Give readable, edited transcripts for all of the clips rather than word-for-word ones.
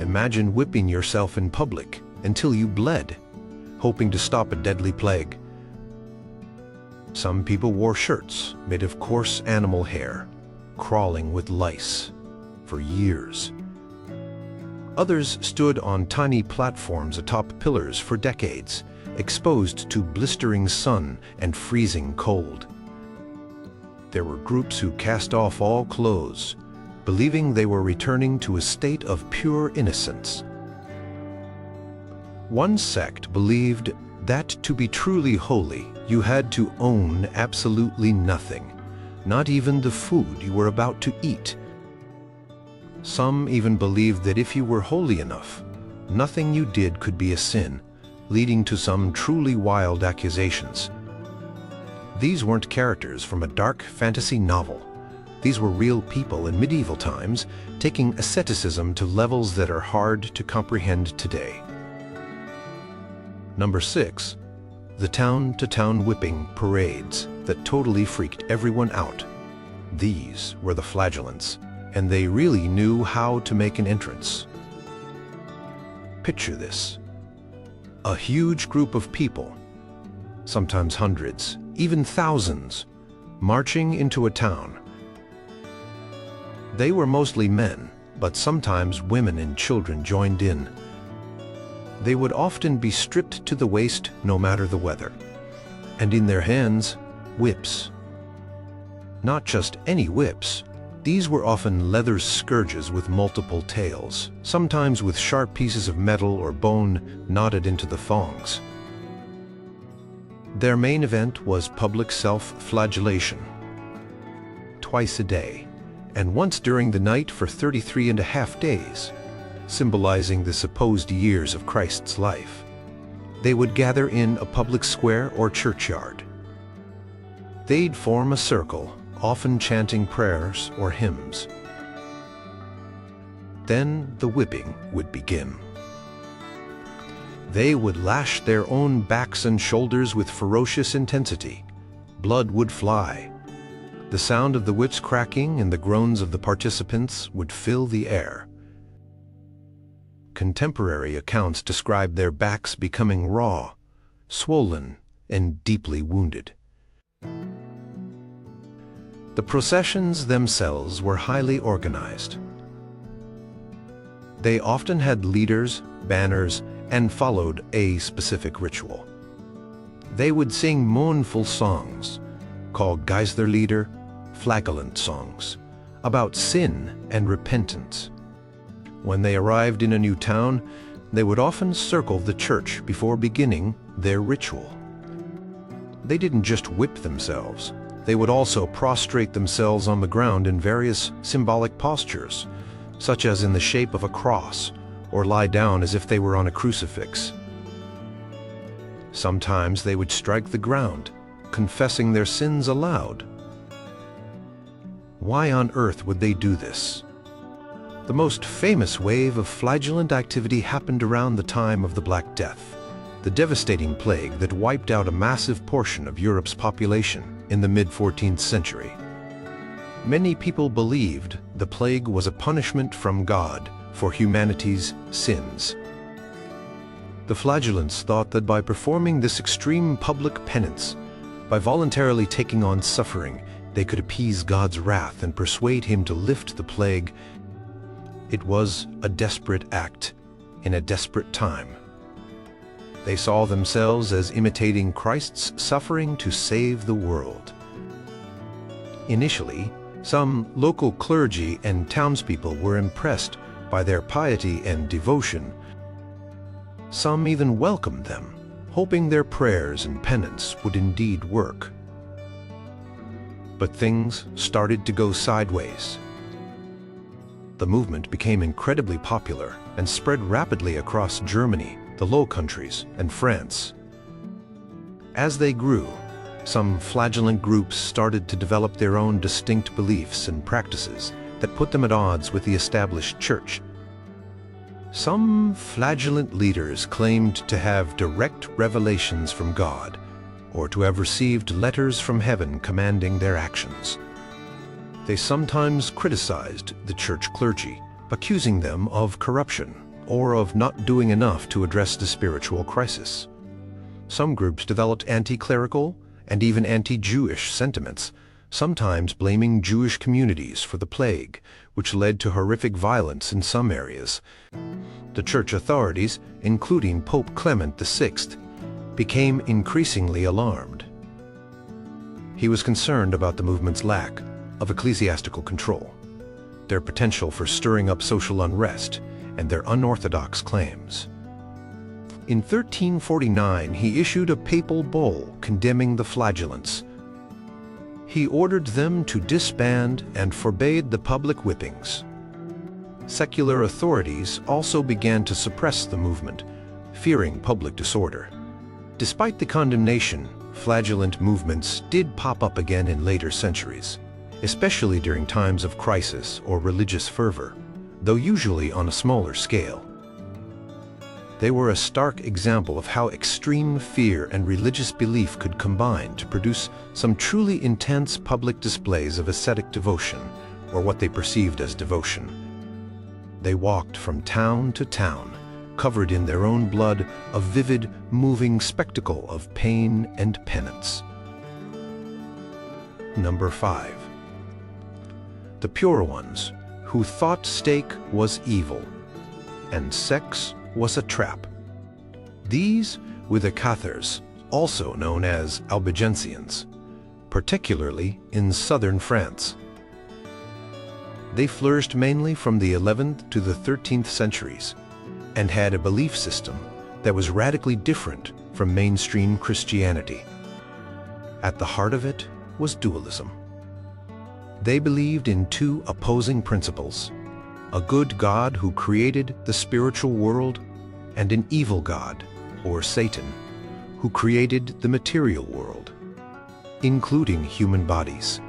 Imagine whipping yourself in public until you bled, hoping to stop a deadly plague. Some people wore shirts made of coarse animal hair, crawling with lice for years. Others stood on tiny platforms atop pillars for decades, exposed to blistering sun and freezing cold. There were groups who cast off all clothes, believing they were returning to a state of pure innocence. One sect believed that to be truly holy, you had to own absolutely nothing, not even the food you were about to eat. Some even believed that if you were holy enough, nothing you did could be a sin, leading to some truly wild accusations. These weren't characters from a dark fantasy novel. These were real people in medieval times, taking asceticism to levels that are hard to comprehend today. Number 6. The town-to-town whipping parades that totally freaked everyone out. These were the flagellants, and they really knew how to make an entrance. Picture this. A huge group of people, sometimes hundreds, even thousands, marching into a town. They were mostly men, but sometimes women and children joined in. They would often be stripped to the waist no matter the weather, and in their hands, whips. Not just any whips. These were often leather scourges with multiple tails, sometimes with sharp pieces of metal or bone knotted into the thongs. Their main event was public self-flagellation, twice a day, and once during the night for 33.5 days, symbolizing the supposed years of Christ's life. They would gather in a public square or churchyard. They'd form a circle, often chanting prayers or hymns. Then the whipping would begin. They would lash their own backs and shoulders with ferocious intensity. Blood would fly. The sound of the whips cracking and the groans of the participants would fill the air. Contemporary accounts describe their backs becoming raw, swollen, and deeply wounded. The processions themselves were highly organized. They often had leaders, banners, and followed a specific ritual. They would sing mournful songs, called Geisterlieder, flagellant songs, about sin and repentance. When they arrived in a new town, they would often circle the church before beginning their ritual. They didn't just whip themselves. They would also prostrate themselves on the ground in various symbolic postures, such as in the shape of a cross, or lie down as if they were on a crucifix. Sometimes they would strike the ground, confessing their sins aloud. Why on earth would they do this? The most famous wave of flagellant activity happened around the time of the Black Death, the devastating plague that wiped out a massive portion of Europe's population in the mid-14th century. Many people believed the plague was a punishment from God for humanity's sins. The flagellants thought that by performing this extreme public penance, by voluntarily taking on suffering, they could appease God's wrath and persuade him to lift the plague. It was a desperate act in a desperate time. They saw themselves as imitating Christ's suffering to save the world. Initially, some local clergy and townspeople were impressed by their piety and devotion. Some even welcomed them, hoping their prayers and penance would indeed work. But things started to go sideways. The movement became incredibly popular and spread rapidly across Germany, the Low Countries, and France. As they grew, some flagellant groups started to develop their own distinct beliefs and practices that put them at odds with the established church. Some flagellant leaders claimed to have direct revelations from God, or to have received letters from heaven commanding their actions. They sometimes criticized the church clergy, accusing them of corruption or of not doing enough to address the spiritual crisis. Some groups developed anti-clerical and even anti-Jewish sentiments, sometimes blaming Jewish communities for the plague, which led to horrific violence in some areas. The church authorities, including Pope Clement VI, became increasingly alarmed. He was concerned about the movement's lack of ecclesiastical control, their potential for stirring up social unrest, and their unorthodox claims. In 1349, he issued a papal bull condemning the flagellants. He ordered them to disband and forbade the public whippings. Secular authorities also began to suppress the movement, fearing public disorder. Despite the condemnation, flagellant movements did pop up again in later centuries, especially during times of crisis or religious fervor, though usually on a smaller scale. They were a stark example of how extreme fear and religious belief could combine to produce some truly intense public displays of ascetic devotion, or what they perceived as devotion. They walked from town to town, covered in their own blood, a vivid, moving spectacle of pain and penance. Number 5. The pure ones, who thought steak was evil, and sex was a trap. These were the Cathars, also known as Albigensians, particularly in southern France. They flourished mainly from the 11th to the 13th centuries and had a belief system that was radically different from mainstream Christianity. At the heart of it was dualism. They believed in two opposing principles: a good God who created the spiritual world, and an evil God, or Satan, who created the material world, including human bodies.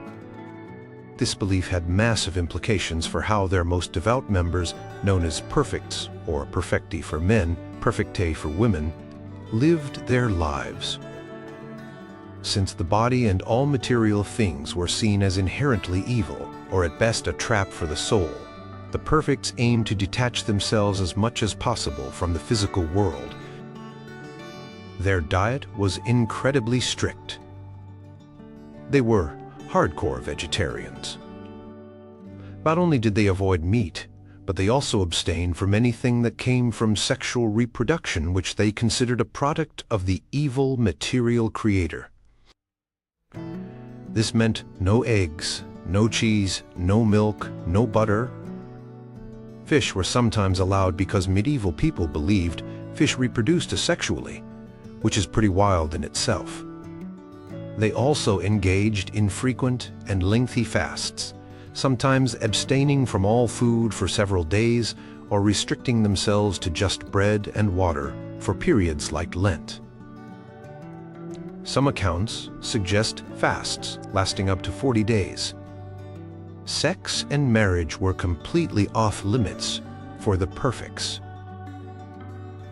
This belief had massive implications for how their most devout members, known as perfects, or perfecti for men, perfectae for women, lived their lives. Since the body and all material things were seen as inherently evil, or at best a trap for the soul, the perfects aimed to detach themselves as much as possible from the physical world. Their diet was incredibly strict. They were hardcore vegetarians. Not only did they avoid meat, but they also abstained from anything that came from sexual reproduction, which they considered a product of the evil material creator. This meant no eggs, no cheese, no milk, no butter. Fish were sometimes allowed because medieval people believed fish reproduced asexually, which is pretty wild in itself. They also engaged in frequent and lengthy fasts, sometimes abstaining from all food for several days or restricting themselves to just bread and water for periods like Lent. Some accounts suggest fasts lasting up to 40 days. Sex and marriage were completely off limits for the perfects.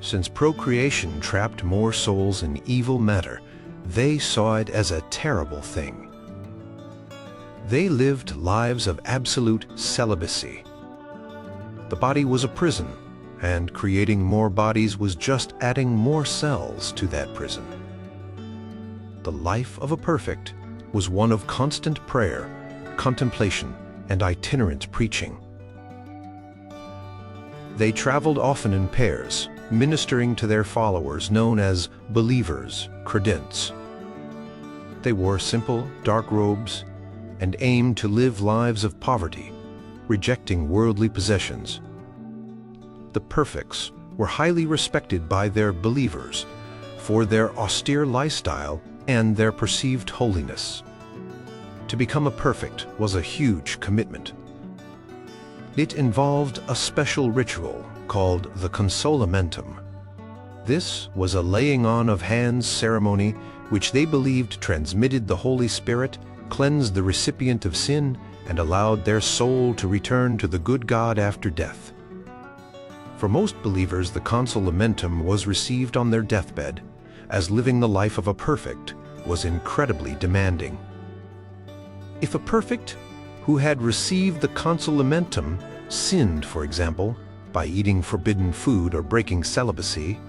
Since procreation trapped more souls in evil matter, they saw it as a terrible thing. They lived lives of absolute celibacy. The body was a prison, and creating more bodies was just adding more cells to that prison. The life of a perfect was one of constant prayer, contemplation, and itinerant preaching. They traveled often in pairs, ministering to their followers known as believers, credents. They wore simple, dark robes and aimed to live lives of poverty, rejecting worldly possessions. The perfects were highly respected by their believers for their austere lifestyle and their perceived holiness. To become a perfect was a huge commitment. It involved a special ritual called the consolamentum. This was a laying on of hands ceremony which they believed transmitted the Holy Spirit, cleansed the recipient of sin, and allowed their soul to return to the good God after death. For most believers, the consolamentum was received on their deathbed, as living the life of a perfect was incredibly demanding. If a perfect who had received the consolamentum sinned, for example, by eating forbidden food or breaking celibacy,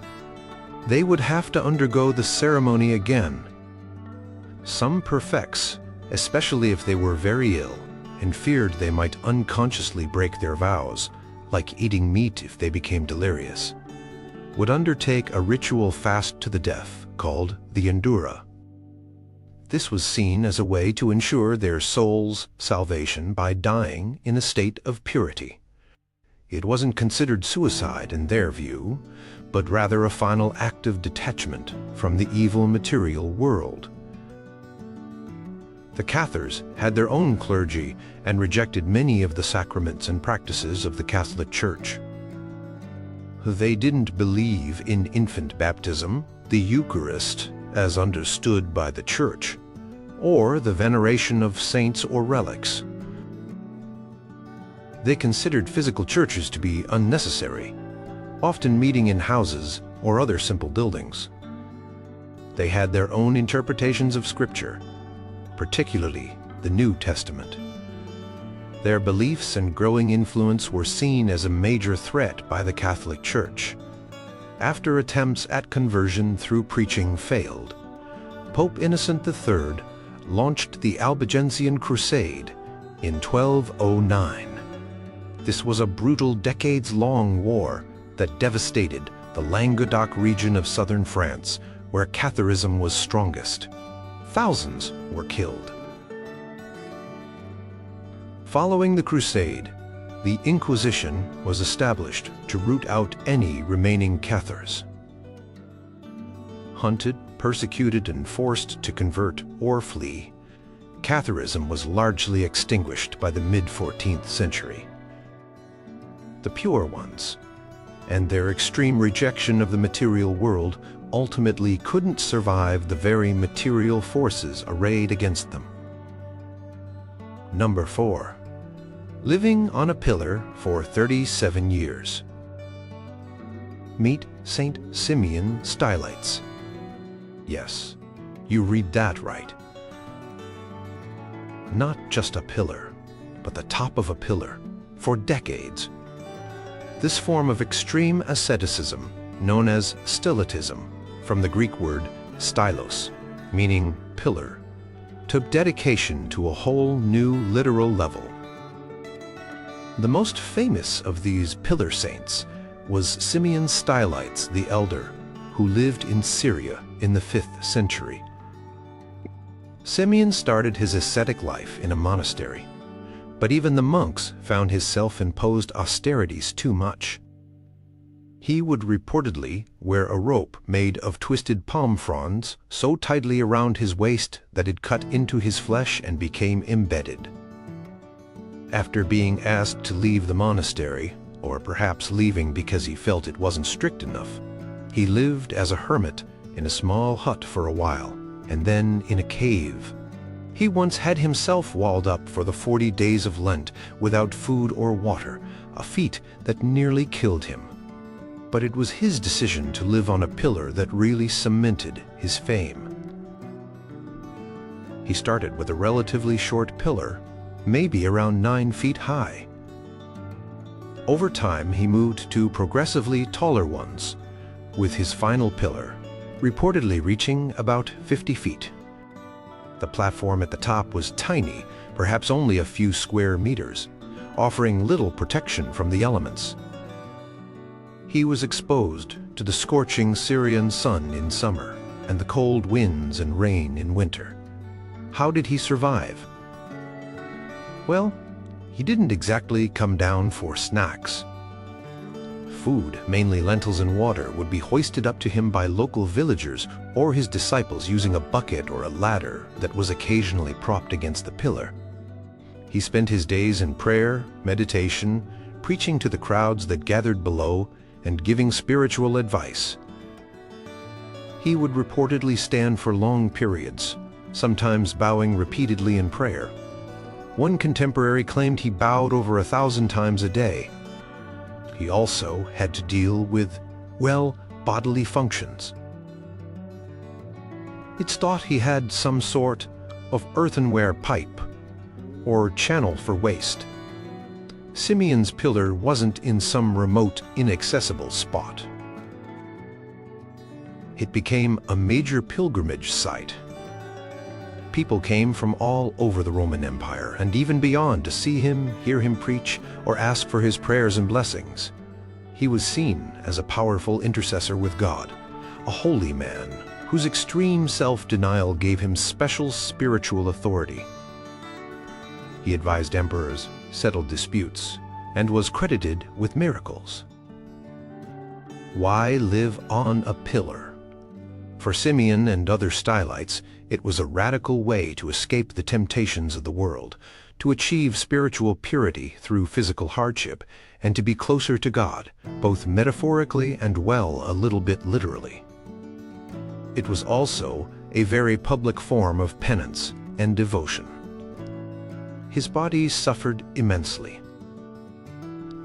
they would have to undergo the ceremony again. Some perfects, especially if they were very ill and feared they might unconsciously break their vows, like eating meat if they became delirious, would undertake a ritual fast to the death called the Endura. This was seen as a way to ensure their soul's salvation by dying in a state of purity. It wasn't considered suicide in their view, but rather a final act of detachment from the evil material world. The Cathars had their own clergy and rejected many of the sacraments and practices of the Catholic Church. They didn't believe in infant baptism, the Eucharist as understood by the Church, or the veneration of saints or relics. They considered physical churches to be unnecessary, often meeting in houses or other simple buildings. They had their own interpretations of Scripture, particularly the New Testament. Their beliefs and growing influence were seen as a major threat by the Catholic Church. After attempts at conversion through preaching failed, Pope Innocent III launched the Albigensian Crusade in 1209. This was a brutal decades-long war that devastated the Languedoc region of southern France, where Catharism was strongest. Thousands were killed. Following the Crusade, the Inquisition was established to root out any remaining Cathars. Hunted, persecuted, and forced to convert or flee, Catharism was largely extinguished by the mid-14th century. The pure ones, and their extreme rejection of the material world, ultimately couldn't survive the very material forces arrayed against them. Number 4. Living on a pillar for 37 years. Meet Saint Simeon Stylites. Yes, you read that right. Not just a pillar, but the top of a pillar, for decades. This form of extreme asceticism, known as Stylitism, from the Greek word stylos, meaning pillar, took dedication to a whole new literal level. The most famous of these pillar saints was Simeon Stylites the Elder, who lived in Syria in the 5th century. Simeon started his ascetic life in a monastery, but even the monks found his self-imposed austerities too much. He would reportedly wear a rope made of twisted palm fronds so tightly around his waist that it cut into his flesh and became embedded. After being asked to leave the monastery, or perhaps leaving because he felt it wasn't strict enough, he lived as a hermit in a small hut for a while, and then in a cave. He once had himself walled up for the 40 days of Lent without food or water, a feat that nearly killed him. But it was his decision to live on a pillar that really cemented his fame. He started with a relatively short pillar, maybe around 9 feet high. Over time, he moved to progressively taller ones, with his final pillar reportedly reaching about 50 feet. The platform at the top was tiny, perhaps only a few square meters, offering little protection from the elements. He was exposed to the scorching Syrian sun in summer and the cold winds and rain in winter. How did he survive? Well, he didn't exactly come down for snacks. Food, mainly lentils and water, would be hoisted up to him by local villagers or his disciples using a bucket or a ladder that was occasionally propped against the pillar. He spent his days in prayer, meditation, preaching to the crowds that gathered below, and giving spiritual advice. He would reportedly stand for long periods, sometimes bowing repeatedly in prayer. One contemporary claimed he bowed over 1,000 times a day. He also had to deal with, well, bodily functions. It's thought he had some sort of earthenware pipe or channel for waste. Simeon's pillar wasn't in some remote, inaccessible spot. It became a major pilgrimage site. People came from all over the Roman Empire and even beyond to see him, hear him preach, or ask for his prayers and blessings. He was seen as a powerful intercessor with God, a holy man whose extreme self-denial gave him special spiritual authority. He advised emperors, settled disputes, and was credited with miracles. Why live on a pillar? For Simeon and other Stylites, it was a radical way to escape the temptations of the world, to achieve spiritual purity through physical hardship, and to be closer to God, both metaphorically and, well, a little bit literally. It was also a very public form of penance and devotion. His body suffered immensely.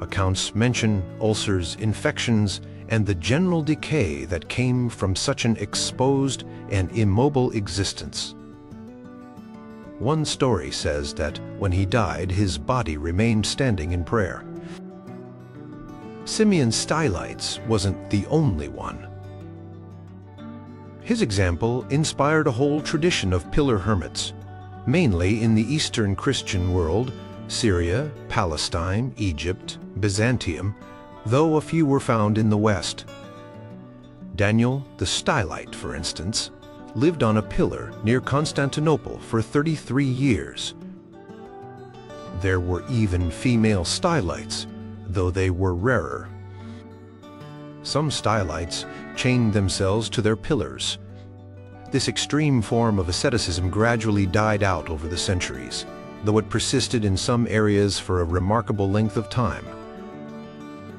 Accounts mention ulcers, infections, and the general decay that came from such an exposed and immobile existence. One story says that when he died, his body remained standing in prayer. Simeon Stylites wasn't the only one. His example inspired a whole tradition of pillar hermits, mainly in the Eastern Christian world, Syria, Palestine, Egypt, Byzantium, though a few were found in the West. Daniel the Stylite, for instance, lived on a pillar near Constantinople for 33 years. There were even female Stylites, though they were rarer. Some Stylites chained themselves to their pillars. This extreme form of asceticism gradually died out over the centuries, though it persisted in some areas for a remarkable length of time.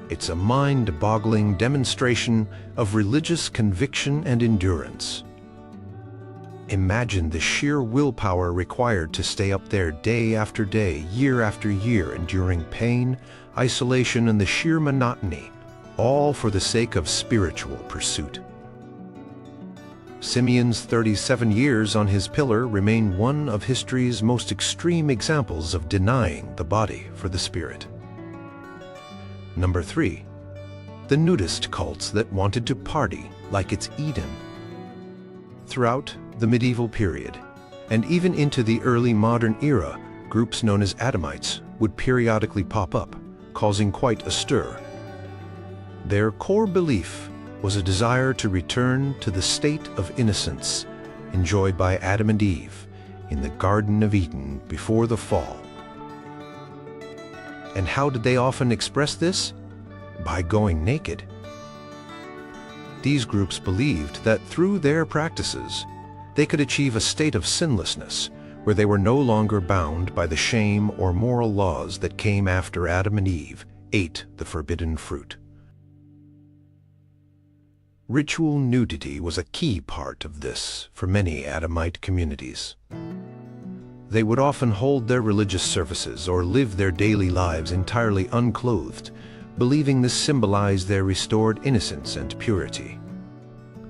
It's a mind-boggling demonstration of religious conviction and endurance. Imagine the sheer willpower required to stay up there day after day, year after year, enduring pain, isolation, and the sheer monotony, all for the sake of spiritual pursuit. Simeon's 37 years on his pillar remain one of history's most extreme examples of denying the body for the spirit. Number 3. The nudist cults that wanted to party like it's Eden. Throughout the medieval period, and even into the early modern era, groups known as Adamites would periodically pop up, causing quite a stir. Their core belief was a desire to return to the state of innocence enjoyed by Adam and Eve in the Garden of Eden before the fall. And how did they often express this? By going naked. These groups believed that through their practices, they could achieve a state of sinlessness where they were no longer bound by the shame or moral laws that came after Adam and Eve ate the forbidden fruit. Ritual nudity was a key part of this for many Adamite communities. They would often hold their religious services or live their daily lives entirely unclothed, believing this symbolized their restored innocence and purity.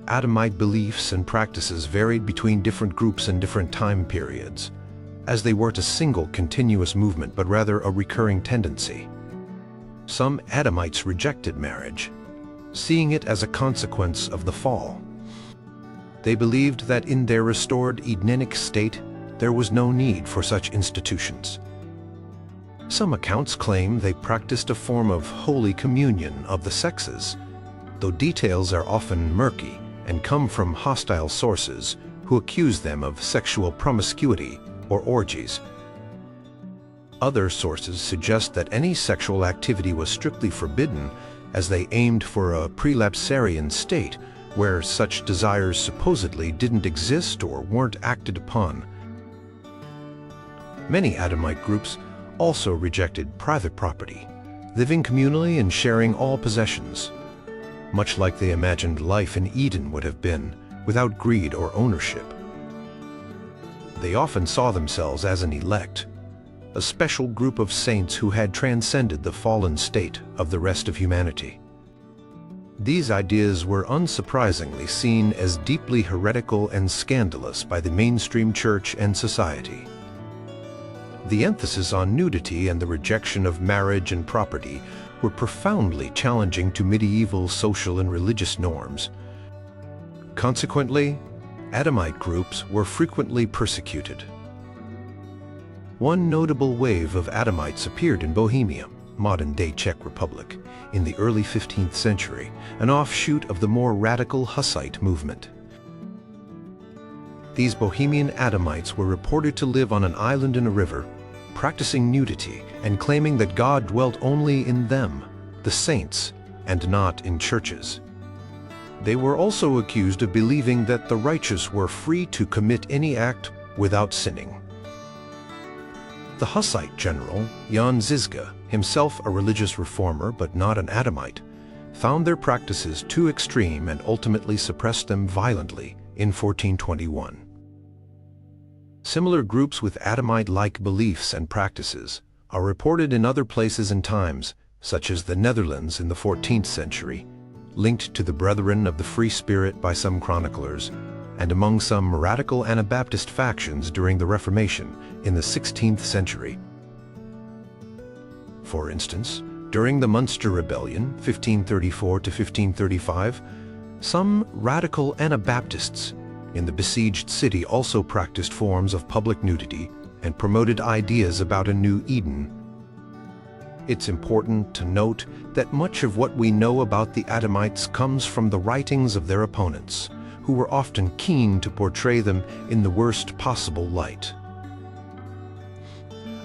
Adamite beliefs and practices varied between different groups and different time periods, as they weren't a single continuous movement but rather a recurring tendency. Some Adamites rejected marriage, seeing it as a consequence of the fall. They believed that in their restored Edenic state, there was no need for such institutions. Some accounts claim they practiced a form of holy communion of the sexes, though details are often murky and come from hostile sources who accuse them of sexual promiscuity or orgies. Other sources suggest that any sexual activity was strictly forbidden, as they aimed for a prelapsarian state where such desires supposedly didn't exist or weren't acted upon. Many Adamite groups also rejected private property, living communally and sharing all possessions, much like they imagined life in Eden would have been, without greed or ownership. They often saw themselves as an elect, a special group of saints who had transcended the fallen state of the rest of humanity. These ideas were unsurprisingly seen as deeply heretical and scandalous by the mainstream church and society. The emphasis on nudity and the rejection of marriage and property were profoundly challenging to medieval social and religious norms. Consequently, Adamite groups were frequently persecuted. One notable wave of Adamites appeared in Bohemia, modern-day Czech Republic, in the early 15th century, an offshoot of the more radical Hussite movement. These Bohemian Adamites were reported to live on an island in a river, practicing nudity and claiming that God dwelt only in them, the saints, and not in churches. They were also accused of believing that the righteous were free to commit any act without sinning. The Hussite general, Jan Žižka, himself a religious reformer but not an Adamite, found their practices too extreme and ultimately suppressed them violently in 1421. Similar groups with Adamite-like beliefs and practices are reported in other places and times, such as the Netherlands in the 14th century, linked to the Brethren of the Free Spirit by some chroniclers, and among some radical Anabaptist factions during the Reformation in the 16th century. For instance, during the Munster Rebellion, 1534 to 1535, some radical Anabaptists in the besieged city also practiced forms of public nudity and promoted ideas about a new Eden. It's important to note that much of what we know about the Adamites comes from the writings of their opponents, who were often keen to portray them in the worst possible light.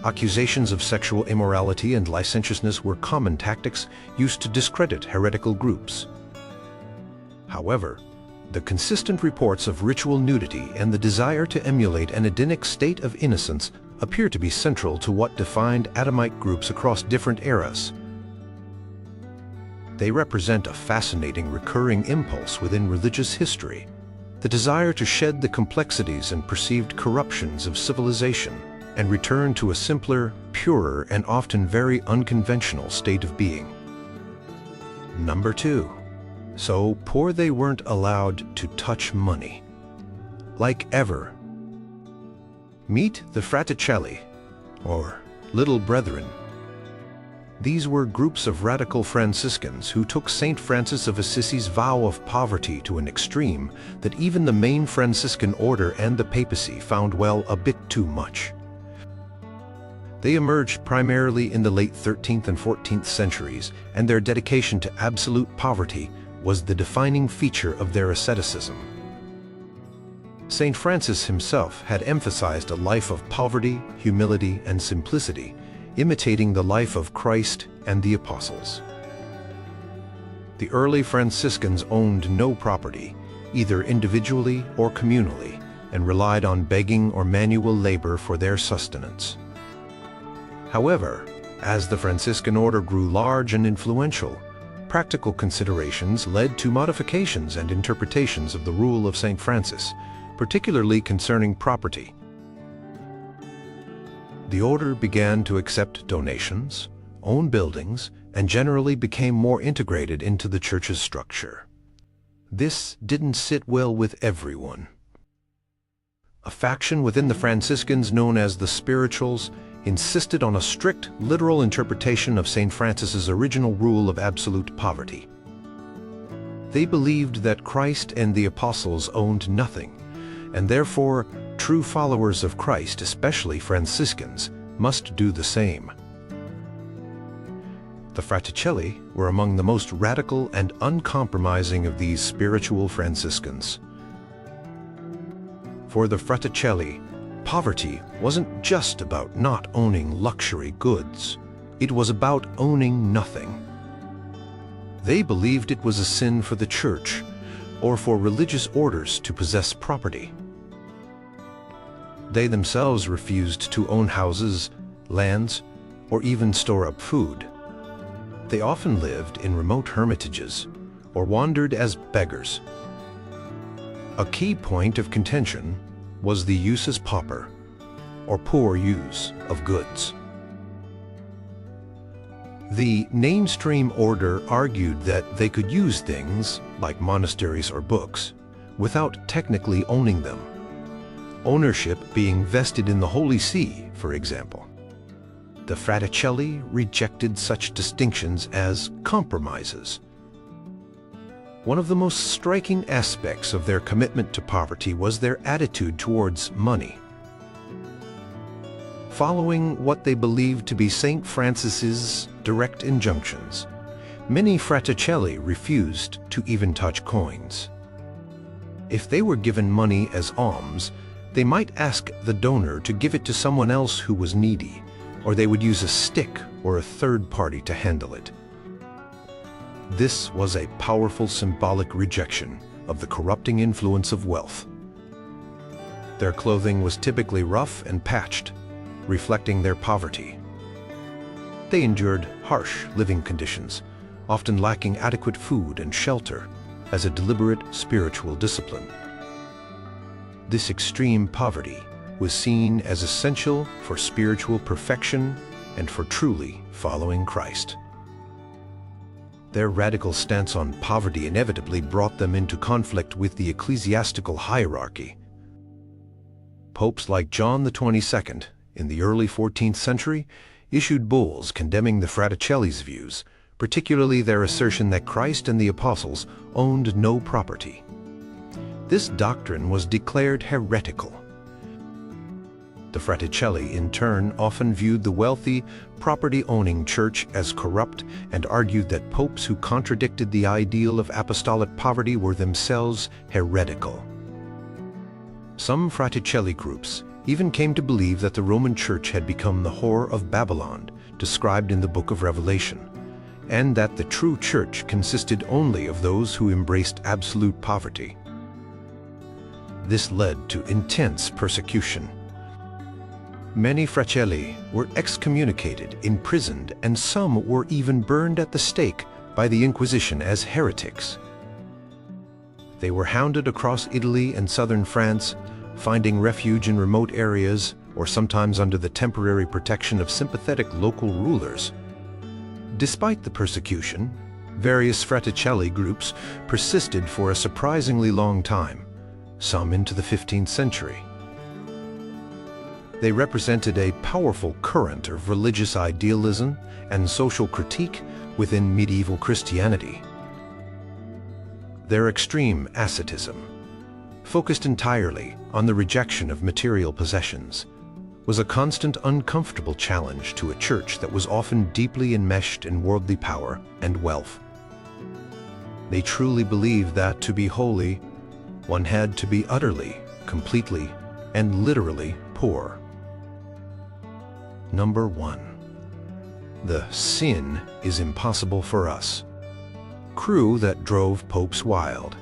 Accusations of sexual immorality and licentiousness were common tactics used to discredit heretical groups. However, the consistent reports of ritual nudity and the desire to emulate an Edenic state of innocence appear to be central to what defined Adamite groups across different eras. They represent a fascinating recurring impulse within religious history, the desire to shed the complexities and perceived corruptions of civilization and return to a simpler, purer, and often very unconventional state of being. Number 2. So poor they weren't allowed to touch money. Like ever. Meet the Fraticelli, or Little Brethren. These were groups of radical Franciscans who took St. Francis of Assisi's vow of poverty to an extreme that even the main Franciscan order and the papacy found a bit too much. They emerged primarily in the late 13th and 14th centuries, and their dedication to absolute poverty was the defining feature of their asceticism. St. Francis himself had emphasized a life of poverty, humility, and simplicity, imitating the life of Christ and the apostles. The early Franciscans owned no property, either individually or communally, and relied on begging or manual labor for their sustenance. However, as the Franciscan order grew large and influential, practical considerations led to modifications and interpretations of the rule of St. Francis, particularly concerning property. The order began to accept donations, own buildings, and generally became more integrated into the church's structure. This didn't sit well with everyone. A faction within the Franciscans known as the Spirituals insisted on a strict, literal interpretation of St. Francis's original rule of absolute poverty. They believed that Christ and the apostles owned nothing, and therefore true followers of Christ, especially Franciscans, must do the same. The Fraticelli were among the most radical and uncompromising of these spiritual Franciscans. For the Fraticelli, poverty wasn't just about not owning luxury goods. It was about owning nothing. They believed it was a sin for the church or for religious orders to possess property. They themselves refused to own houses, lands, or even store up food. They often lived in remote hermitages or wandered as beggars. A key point of contention was the usus pauper, or poor use of goods. The mainstream order argued that they could use things, like monasteries or books, without technically owning them, ownership being vested in the Holy See, for example. the Fraticelli rejected such distinctions as compromises. One of the most striking aspects of their commitment to poverty was their attitude towards money. Following what they believed to be St. Francis's direct injunctions, many Fraticelli refused to even touch coins. If they were given money as alms, they might ask the donor to give it to someone else who was needy, or they would use a stick or a third party to handle it. This was a powerful symbolic rejection of the corrupting influence of wealth. Their clothing was typically rough and patched, reflecting their poverty. They endured harsh living conditions, often lacking adequate food and shelter, as a deliberate spiritual discipline. This extreme poverty was seen as essential for spiritual perfection and for truly following Christ. Their radical stance on poverty inevitably brought them into conflict with the ecclesiastical hierarchy. Popes like John XXII, in the early 14th century, issued bulls condemning the Fraticelli's views, particularly their assertion that Christ and the apostles owned no property. This doctrine was declared heretical. The Fraticelli, in turn, often viewed the wealthy, property-owning church as corrupt and argued that popes who contradicted the ideal of apostolic poverty were themselves heretical. Some Fraticelli groups even came to believe that the Roman Church had become the whore of Babylon, described in the Book of Revelation, and that the true church consisted only of those who embraced absolute poverty. This led to intense persecution. Many Fraticelli were excommunicated, imprisoned, and some were even burned at the stake by the Inquisition as heretics. They were hounded across Italy and southern France, finding refuge in remote areas or sometimes under the temporary protection of sympathetic local rulers. Despite the persecution, various Fraticelli groups persisted for a surprisingly long time, some into the 15th century. They represented a powerful current of religious idealism and social critique within medieval Christianity. Their extreme asceticism, focused entirely on the rejection of material possessions, was a constant uncomfortable challenge to a church that was often deeply enmeshed in worldly power and wealth. They truly believed that to be holy, one had to be utterly, completely, and literally poor. Number 1. The sin is impossible for us. Crew that drove popes wild.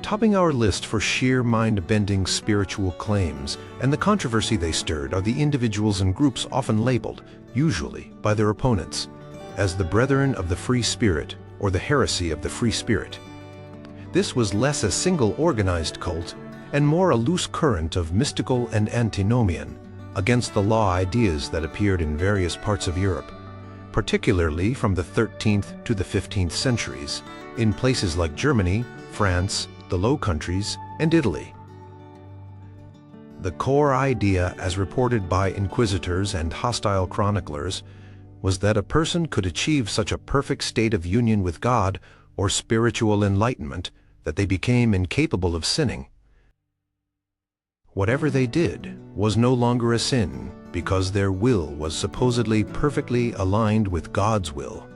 Topping our list for sheer mind-bending spiritual claims and the controversy they stirred are the individuals and groups often labeled, usually by their opponents, as the Brethren of the Free Spirit or the Heresy of the Free Spirit. This was less a single organized cult and more a loose current of mystical and antinomian against the law ideas that appeared in various parts of Europe, particularly from the 13th to the 15th centuries, in places like Germany, France, the Low Countries, and Italy. The core idea, as reported by inquisitors and hostile chroniclers, was that a person could achieve such a perfect state of union with God or spiritual enlightenment that they became incapable of sinning. Whatever they did was no longer a sin because their will was supposedly perfectly aligned with God's will.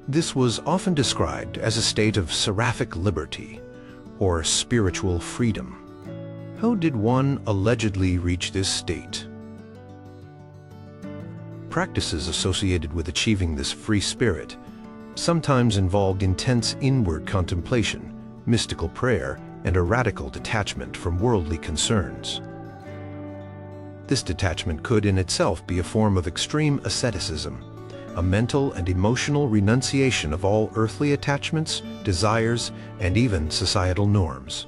This was often described as a state of seraphic liberty or spiritual freedom. How did one allegedly reach this state? Practices associated with achieving this free spirit sometimes involved intense inward contemplation, mystical prayer, and a radical detachment from worldly concerns. This detachment could in itself be a form of extreme asceticism, a mental and emotional renunciation of all earthly attachments, desires, and even societal norms.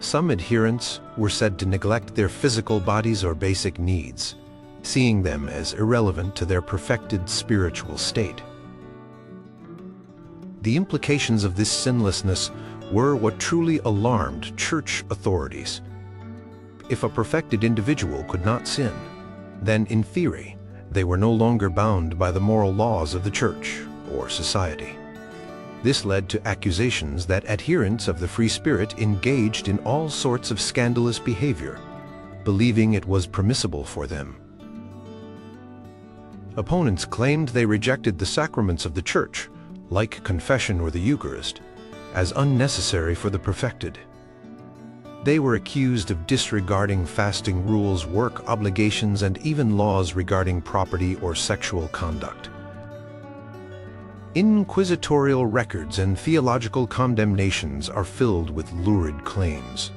Some adherents were said to neglect their physical bodies or basic needs, seeing them as irrelevant to their perfected spiritual state. The implications of this sinlessness were what truly alarmed church authorities. If a perfected individual could not sin, then in theory, they were no longer bound by the moral laws of the church or society. This led to accusations that adherents of the free spirit engaged in all sorts of scandalous behavior, believing it was permissible for them. Opponents claimed they rejected the sacraments of the church, like confession or the Eucharist, as unnecessary for the perfected. They were accused of disregarding fasting rules, work obligations, and even laws regarding property or sexual conduct. Inquisitorial records and theological condemnations are filled with lurid claims.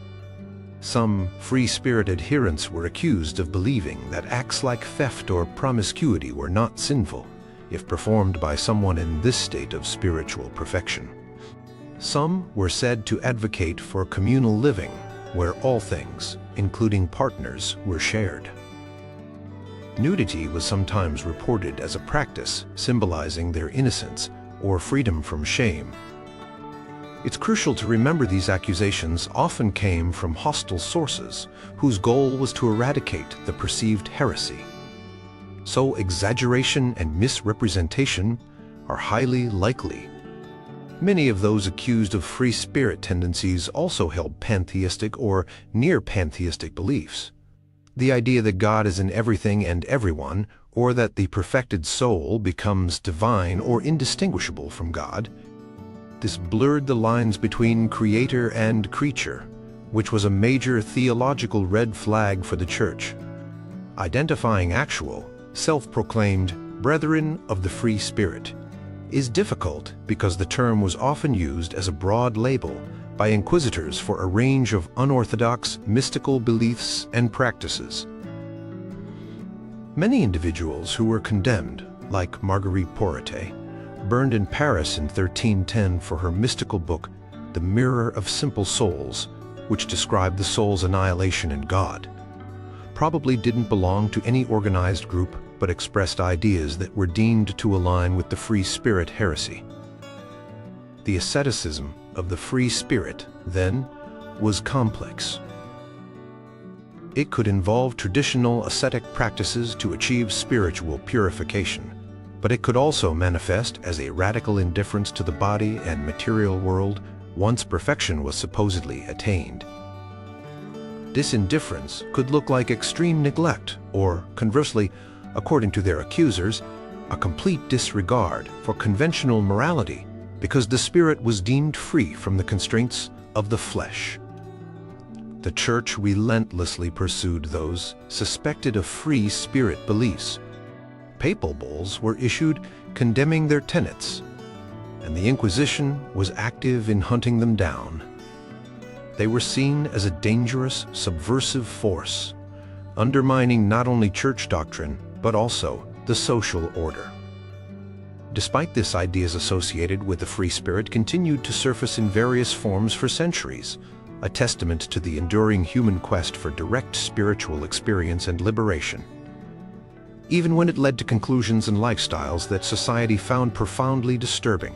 Some free spirit adherents were accused of believing that acts like theft or promiscuity were not sinful if performed by someone in this state of spiritual perfection. Some were said to advocate for communal living, where all things, including partners, were shared. Nudity was sometimes reported as a practice symbolizing their innocence or freedom from shame. It's crucial to remember these accusations often came from hostile sources whose goal was to eradicate the perceived heresy. So exaggeration and misrepresentation are highly likely. Many of those accused of free spirit tendencies also held pantheistic or near-pantheistic beliefs. The idea that God is in everything and everyone, or that the perfected soul becomes divine or indistinguishable from God. This blurred the lines between creator and creature, which was a major theological red flag for the Church. Identifying actual, self-proclaimed brethren of the free spirit is difficult because the term was often used as a broad label by inquisitors for a range of unorthodox mystical beliefs and practices. Many individuals who were condemned, like Marguerite Porete, burned in Paris in 1310 for her mystical book, The Mirror of Simple Souls, which described the soul's annihilation in God, probably didn't belong to any organized group but expressed ideas that were deemed to align with the free spirit heresy. The asceticism of the free spirit, then, was complex. It could involve traditional ascetic practices to achieve spiritual purification, but it could also manifest as a radical indifference to the body and material world once perfection was supposedly attained. This indifference could look like extreme neglect or, conversely, according to their accusers, a complete disregard for conventional morality because the spirit was deemed free from the constraints of the flesh. The Church relentlessly pursued those suspected of free spirit beliefs. Papal bulls were issued condemning their tenets, and the Inquisition was active in hunting them down. They were seen as a dangerous, subversive force, undermining not only church doctrine, but also the social order. Despite this, ideas associated with the free spirit continued to surface in various forms for centuries, a testament to the enduring human quest for direct spiritual experience and liberation. Even when it led to conclusions and lifestyles that society found profoundly disturbing.